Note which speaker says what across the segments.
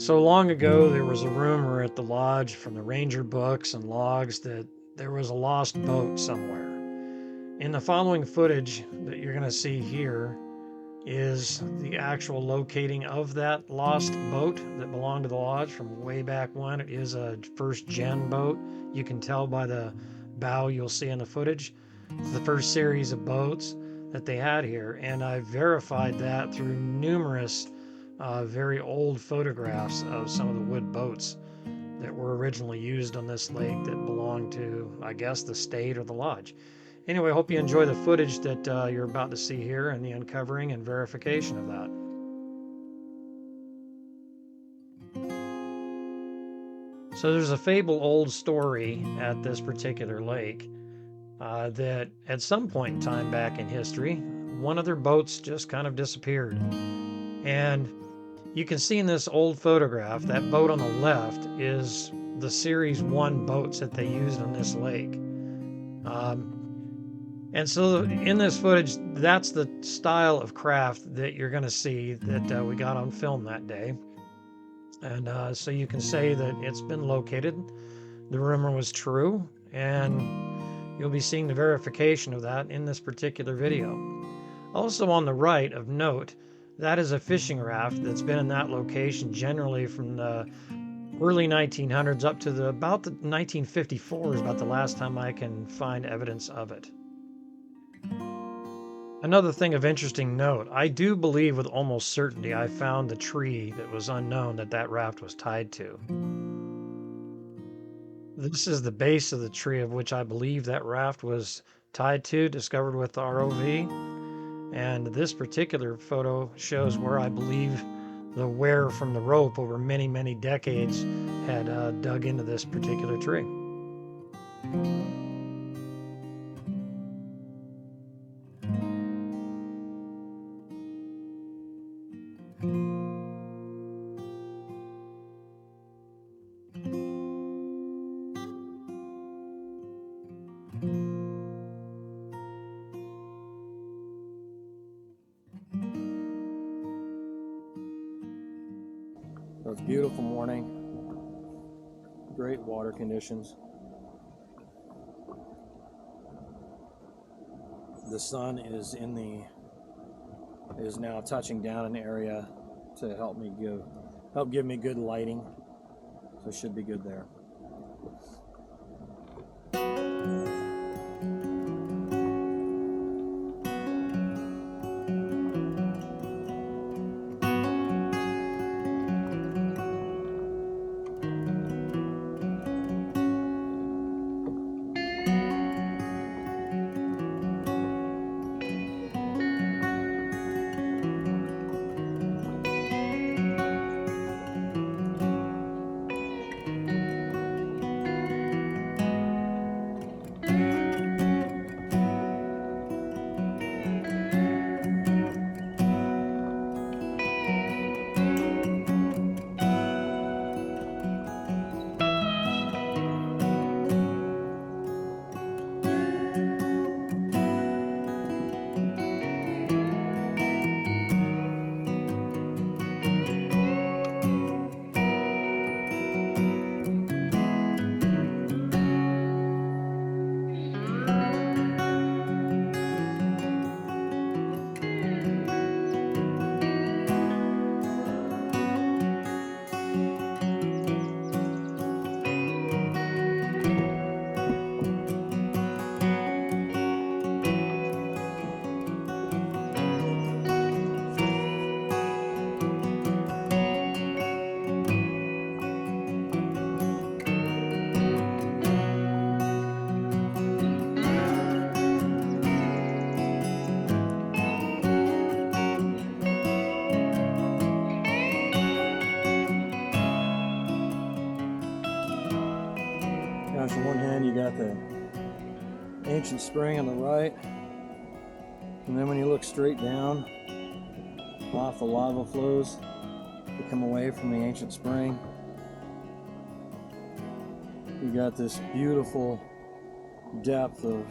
Speaker 1: So long ago, there was a rumor at the lodge from the ranger books and logs that there was a lost boat somewhere. In the following footage that you're going to see here is the actual locating of that lost boat that belonged to the lodge from way back when. It is a first gen boat. You can tell by the bow you'll see in the footage. It's the first series of boats that they had here, and I verified that through numerous very old photographs of some of the wood boats that were originally used on this lake that belonged to, I guess, the state or the lodge. Anyway, I hope you enjoy the footage that you're about to see here and the uncovering and verification of that. So there's a fable old story at this particular lake that at some point in time back in history, one of their boats just kind of disappeared. And you can see in this old photograph, that boat on the left is the Series 1 boats that they used on this lake. And so in this footage, that's the style of craft that you're going to see that we got on film that day. And so you can say that it's been located. The rumor was true, and you'll be seeing the verification of that in this particular video. Also on the right of note, that is a fishing raft that's been in that location generally from the early 1900s up to about the 1954 is about the last time I can find evidence of it. Another thing of interesting note, I do believe with almost certainty I found the tree that was unknown that raft was tied to. This is the base of the tree of which I believe that raft was tied to, discovered with the ROV. And this particular photo shows where I believe the wear from the rope over many, many decades had dug into this particular tree. So it's a beautiful morning, great water conditions. The sun is now touching down an area to help give me good lighting. So it should be good there. On one hand you got the ancient spring on the right, and then when you look straight down off the lava flows that come away from the ancient spring, you got this beautiful depth of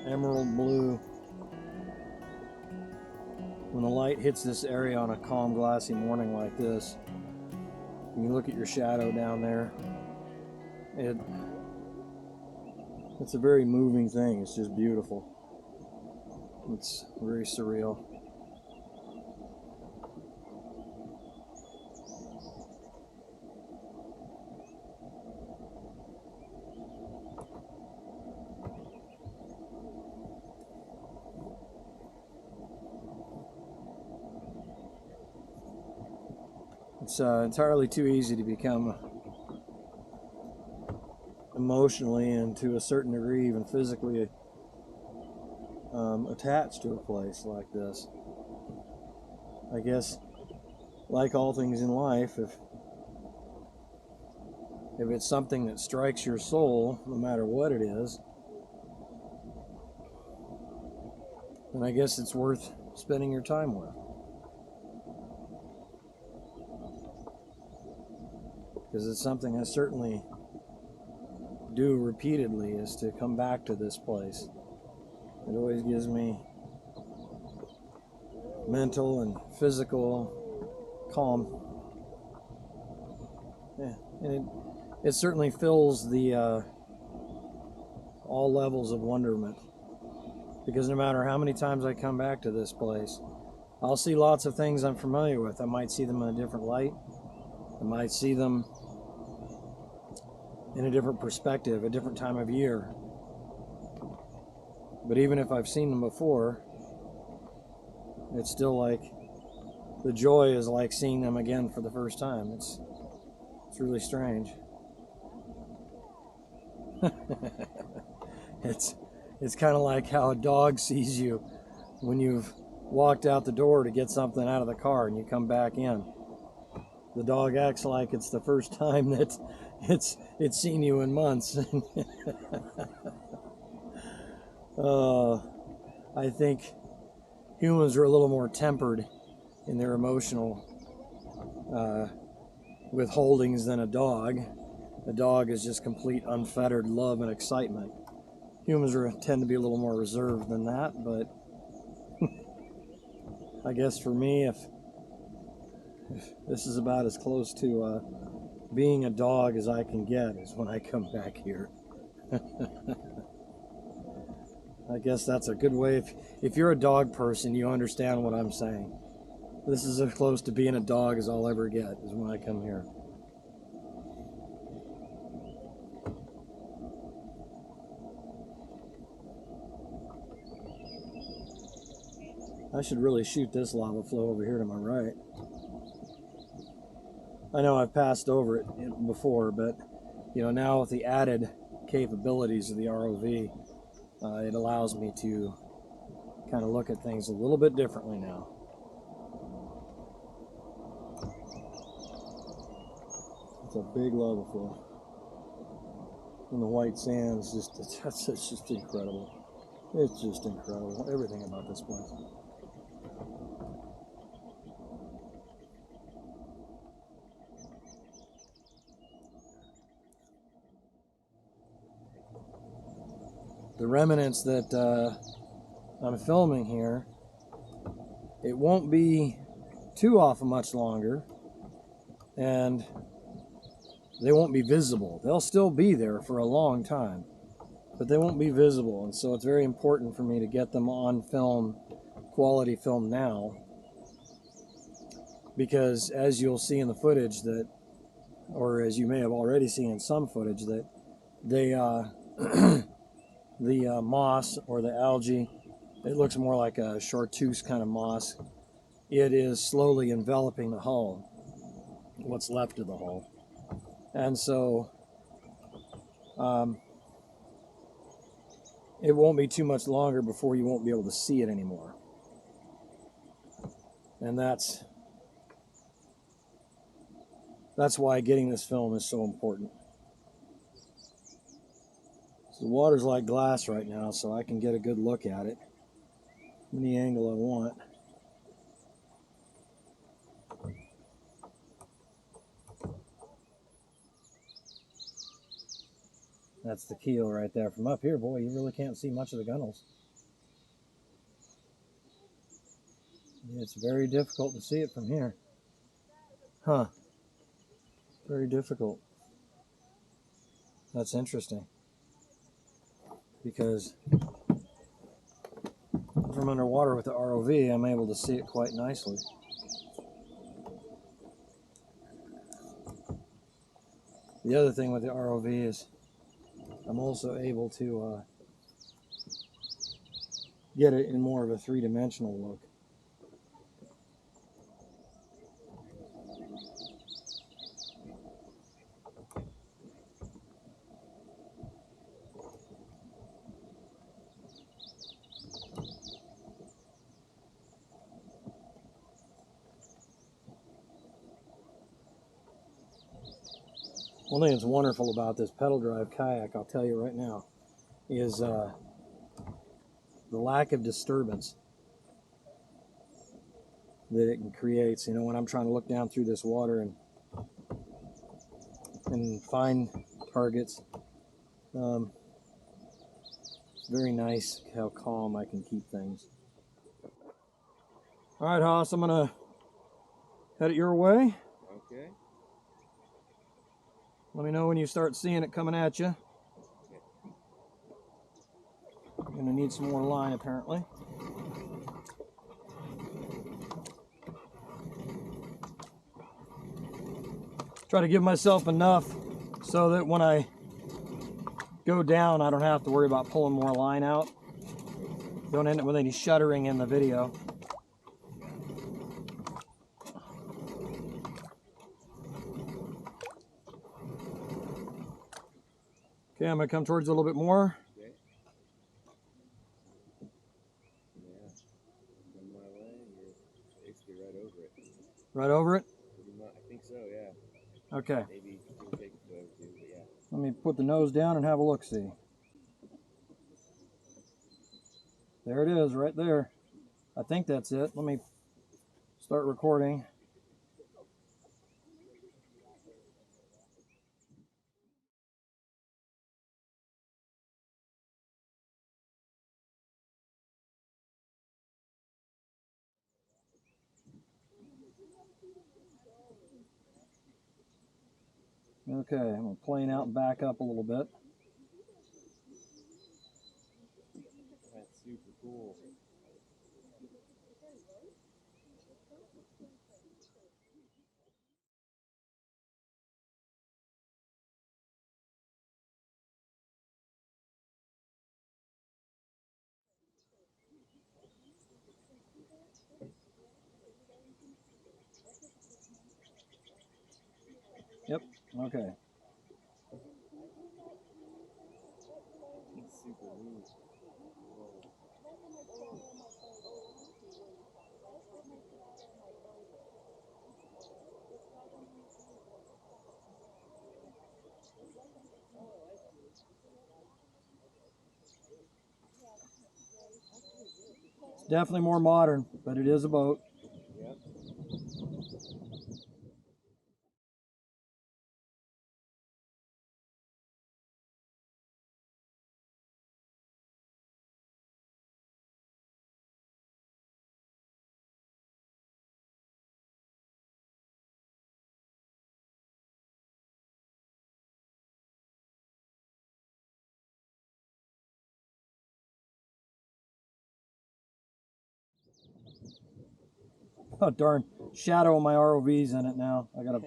Speaker 1: emerald blue
Speaker 2: when the light hits this area on a calm, glassy morning like this, and you look at your shadow down there, it's a very moving thing. It's just beautiful. It's very surreal. It's entirely too easy to become emotionally and to a certain degree even physically attached to a place like this. I guess, like all things in life, if it's something that strikes your soul, no matter what it is, then I guess it's worth spending your time with. Because it's something I certainly do repeatedly, is to come back to this place. It always gives me mental and physical calm. Yeah, and it certainly fills the all levels of wonderment. Because no matter how many times I come back to this place, I'll see lots of things I'm familiar with. I might see them in a different light. I might see them in a different perspective, a different time of year. But even if I've seen them before, it's still like the joy is like seeing them again for the first time. It's really strange. It's kind of like how a dog sees you when you've walked out the door to get something out of the car and you come back in. The dog acts like it's the first time that it's seen you in months. I think humans are a little more tempered in their emotional withholdings than a dog. A dog is just complete unfettered love and excitement. Humans tend to be a little more reserved than that, but I guess for me, if this is about as close to being a dog as I can get, is when I come back here. I guess that's a good way. If you're a dog person, you understand what I'm saying. This is as close to being a dog as I'll ever get, is when I come here. I should really shoot this lava flow over here to my right. I know I've passed over it before, but now with the added capabilities of the ROV, it allows me to kind of look at things a little bit differently now. It's a big lava flow. And the white sand is it's just incredible. It's just incredible. Everything about this place. The remnants that I'm filming here, it won't be too awful much longer, and they won't be visible. They'll still be there for a long time, but they won't be visible, and so it's very important for me to get them on film, quality film now, because as you'll see in the footage or as you may have already seen in some footage, that they the moss or the algae, it looks more like a chartreuse kind of moss. It is slowly enveloping the hull, what's left of the hull. And so it won't be too much longer before you won't be able to see it anymore. And that's why getting this film is so important. The water's like glass right now, so I can get a good look at it any angle I want. That's the keel right there. From up here, boy, you really can't see much of the gunnels. It's very difficult to see it from here. Huh. Very difficult. That's interesting. Because from underwater with the ROV, I'm able to see it quite nicely. The other thing with the ROV is I'm also able to get it in more of a three-dimensional look. One thing that's wonderful about this pedal drive kayak, I'll tell you right now, is the lack of disturbance that it creates. You know, when I'm trying to look down through this water and find targets, it's very nice how calm I can keep things. All right, Haas, I'm gonna head it your way.
Speaker 3: Okay.
Speaker 2: Let me know when you start seeing it coming at you. I'm gonna need some more line apparently. Try to give myself enough so that when I go down, I don't have to worry about pulling more line out. Don't end up with any shuddering in the video. Okay, I'm gonna come towards it a little bit more.
Speaker 3: Okay. Yeah. Come my way, you're basically right over it.
Speaker 2: Right over it?
Speaker 3: Pretty much. I think so, yeah.
Speaker 2: Okay.
Speaker 3: Maybe it'll take a foot or two, but yeah.
Speaker 2: Let me put the nose down and have a look-see. There it is, right there. I think that's it. Let me start recording. Okay, I'm gonna plane out and back up a little bit.
Speaker 3: That's super cool.
Speaker 2: Yep, okay.
Speaker 3: It's super neat. Whoa.
Speaker 2: It's definitely more modern, but it is a boat.
Speaker 3: Yep.
Speaker 2: Oh darn, shadow of my ROV's in it now. I gotta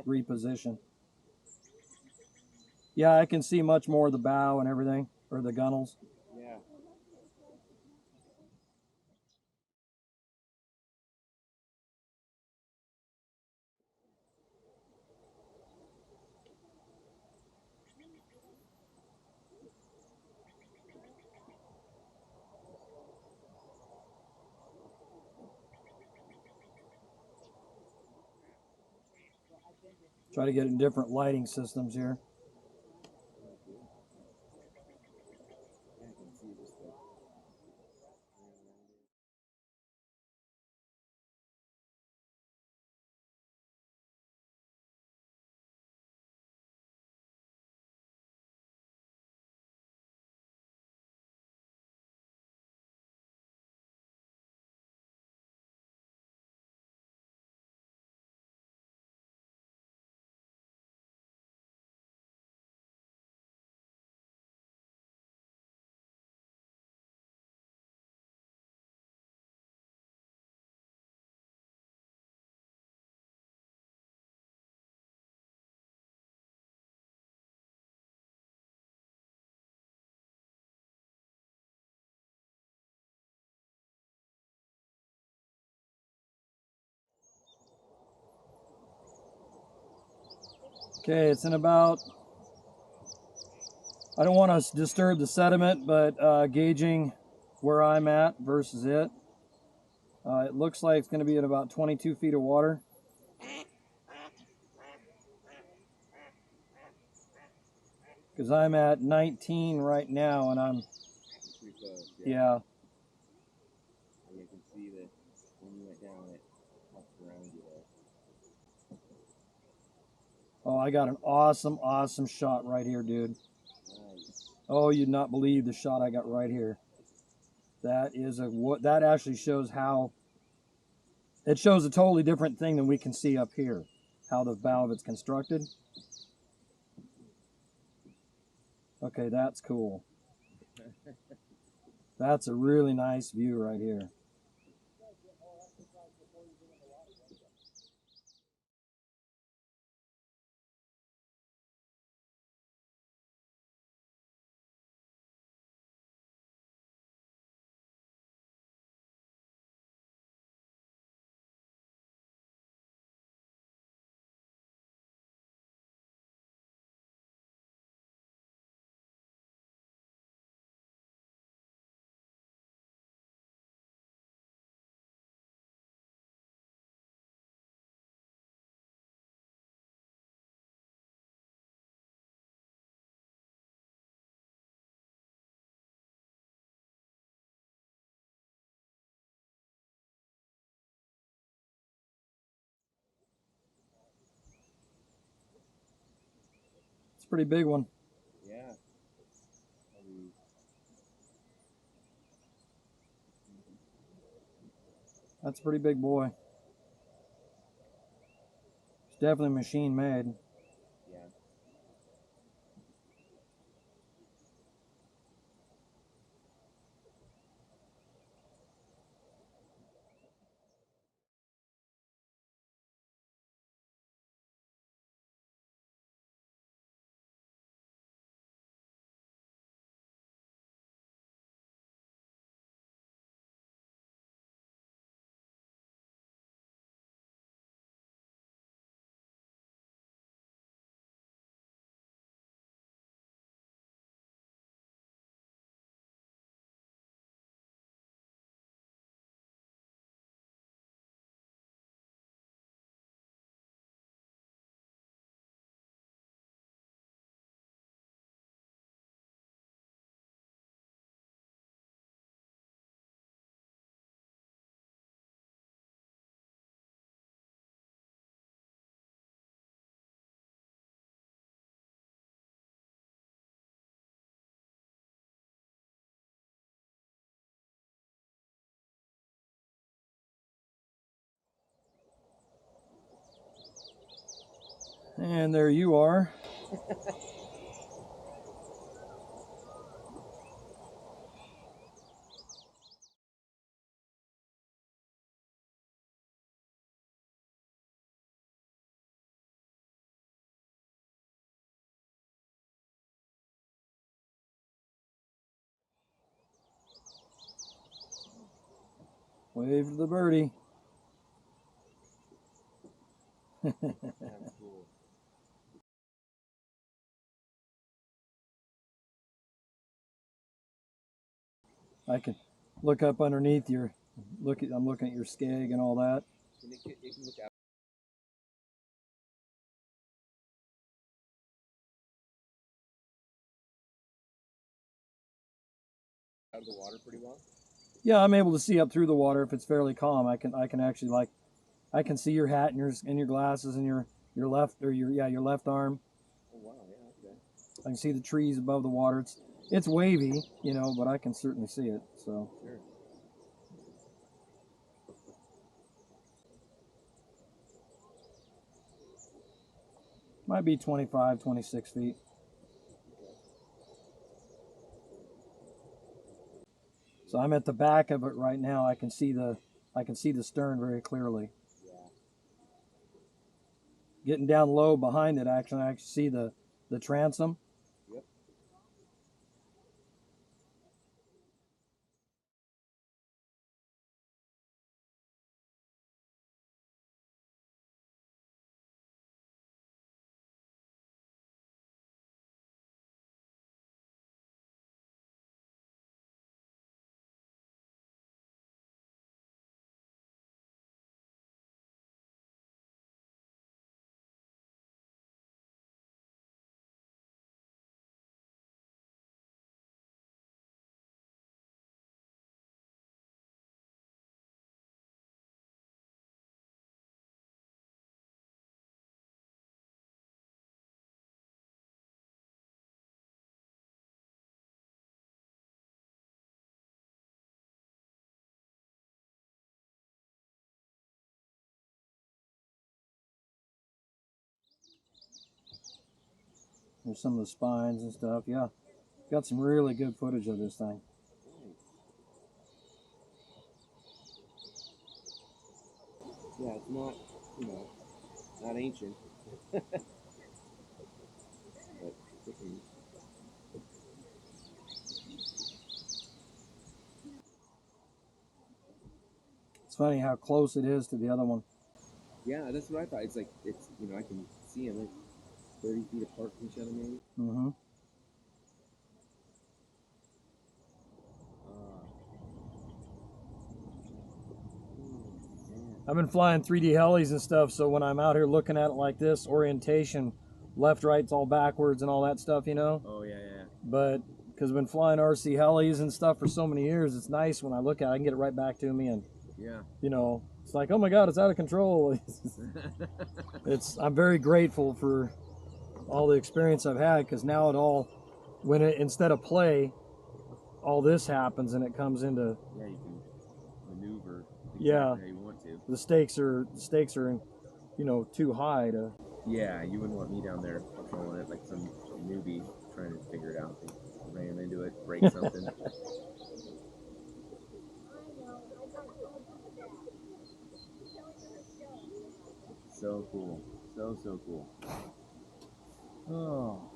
Speaker 2: reposition. Yeah, I can see much more of the bow and everything, or the gunnels.
Speaker 3: Yeah.
Speaker 2: Try to get in different lighting systems here.
Speaker 3: Yeah, I can see just the
Speaker 2: Okay, it's in about, I don't want to disturb the sediment, but gauging where I'm at versus it, it looks like it's going to be at about 22 feet of water. Because I'm at 19 right now, and I'm,
Speaker 3: Pretty close.
Speaker 2: yeah.
Speaker 3: And you can see that when you went down, it hopped around you there.
Speaker 2: Oh, I got an awesome, awesome shot right here, dude.
Speaker 3: Nice.
Speaker 2: Oh, you'd not believe the shot I got right here. That is that actually shows how, it shows a totally different thing than we can see up here, how the valve is constructed. Okay, that's cool. That's a really nice view right here. It's a pretty big one.
Speaker 3: Yeah.
Speaker 2: That's a pretty big boy. It's definitely machine made.
Speaker 3: Yeah.
Speaker 2: And there you are. Wave to the birdie.
Speaker 3: That's cool.
Speaker 2: I can look up underneath your, I'm looking at your skeg and all that.
Speaker 3: And it can look out of the water pretty well.
Speaker 2: Yeah, I'm able to see up through the water if it's fairly calm. I can actually, like, I can see your hat and your glasses and your left, or your left arm.
Speaker 3: Oh wow, yeah, okay.
Speaker 2: I can see the trees above the water. It's wavy, you know, but I can certainly see it. So
Speaker 3: Sure.
Speaker 2: might be 25, 26 feet. So I'm at the back of it right now. I can see the stern very clearly.
Speaker 3: Yeah.
Speaker 2: Getting down low behind it, actually, I actually see the transom.
Speaker 3: Yep.
Speaker 2: There's some of the spines and stuff. Yeah, got some really good footage of this thing.
Speaker 3: Yeah, it's not, you know, not ancient. But freaking,
Speaker 2: It's funny how close it is to the other one.
Speaker 3: yeah, that's what I thought. It's like, it's, you know, I can see them like 30 feet apart from each other maybe.
Speaker 2: Mm-hmm. I've been flying 3D helis and stuff, so when I'm out here looking at it like this, orientation, left, right's all backwards and all that stuff, you know?
Speaker 3: Oh, yeah, yeah.
Speaker 2: But because I've been flying RC helis and stuff for so many years, it's nice when I look at it, I can get it right back to me, and,
Speaker 3: Yeah.
Speaker 2: you know, it's like, oh my God, it's out of control. I'm very grateful for all the experience I've had, because now it all, instead of play, all this happens and it comes into,
Speaker 3: Yeah, you can maneuver exactly
Speaker 2: yeah,
Speaker 3: how you want to.
Speaker 2: the stakes are, you know, too high to.
Speaker 3: Yeah, you wouldn't want me down there patrolling it like some newbie trying to figure it out. Ram into it, break something. So cool. So cool. Oh.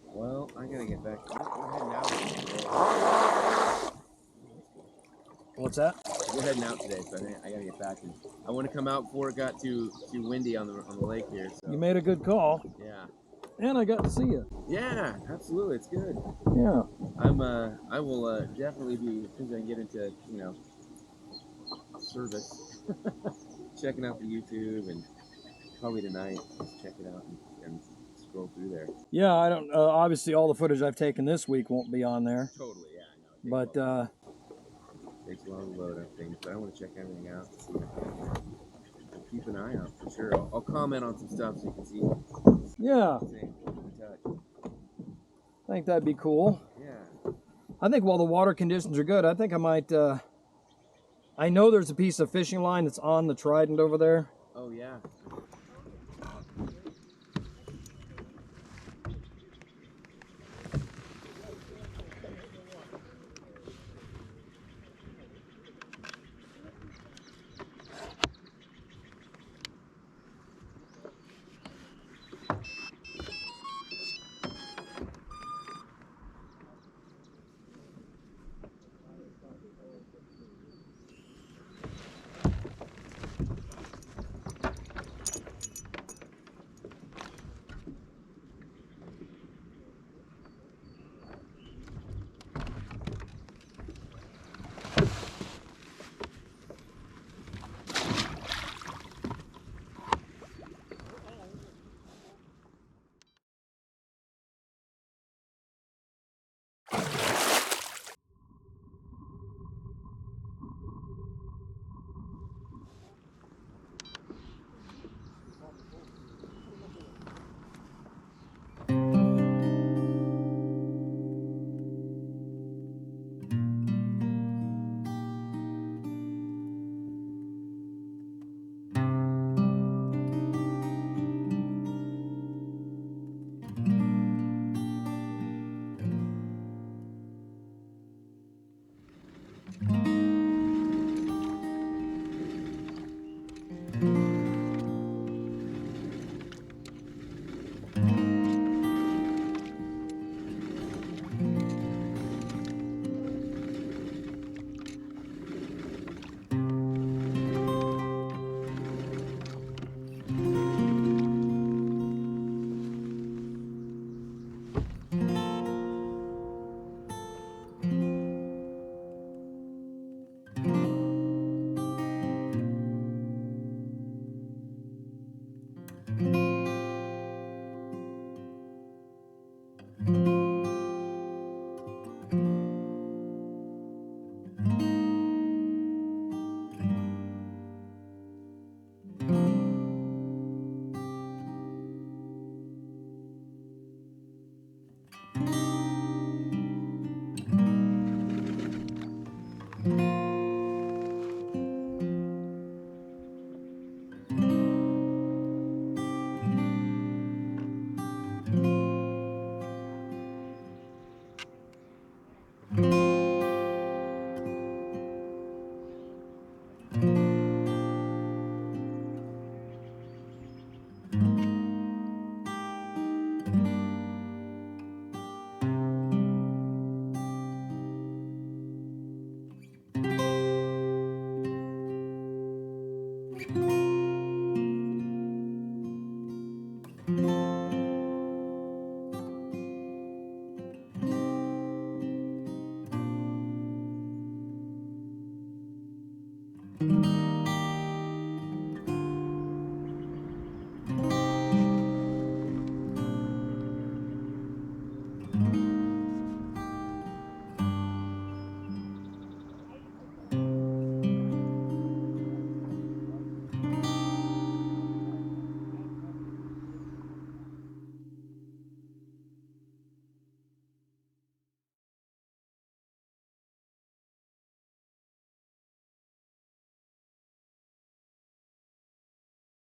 Speaker 3: Well, I gotta get back. We're heading out today.
Speaker 2: What's that?
Speaker 3: We're heading out today, so I gotta get back. And I want to come out before it got too windy on the lake here. So.
Speaker 2: You made a good call.
Speaker 3: Yeah.
Speaker 2: And I got to see you.
Speaker 3: Yeah, absolutely. It's good.
Speaker 2: Yeah.
Speaker 3: I will definitely be, as soon as I can get into, you know, service, checking out the YouTube, and probably tonight just check it out and scroll through there.
Speaker 2: Yeah, I don't. Obviously, all the footage I've taken this week won't be on there.
Speaker 3: Totally, yeah, I know.
Speaker 2: But
Speaker 3: Takes a long load of things, but I want to check everything out. See I'll keep an eye out for sure. I'll comment on some stuff so you can see.
Speaker 2: Yeah.
Speaker 3: Keep in touch.
Speaker 2: I think that'd be cool.
Speaker 3: Yeah.
Speaker 2: I think while the water conditions are good, I think I might. I know there's a piece of fishing line that's on the Trident over there.
Speaker 3: Oh yeah.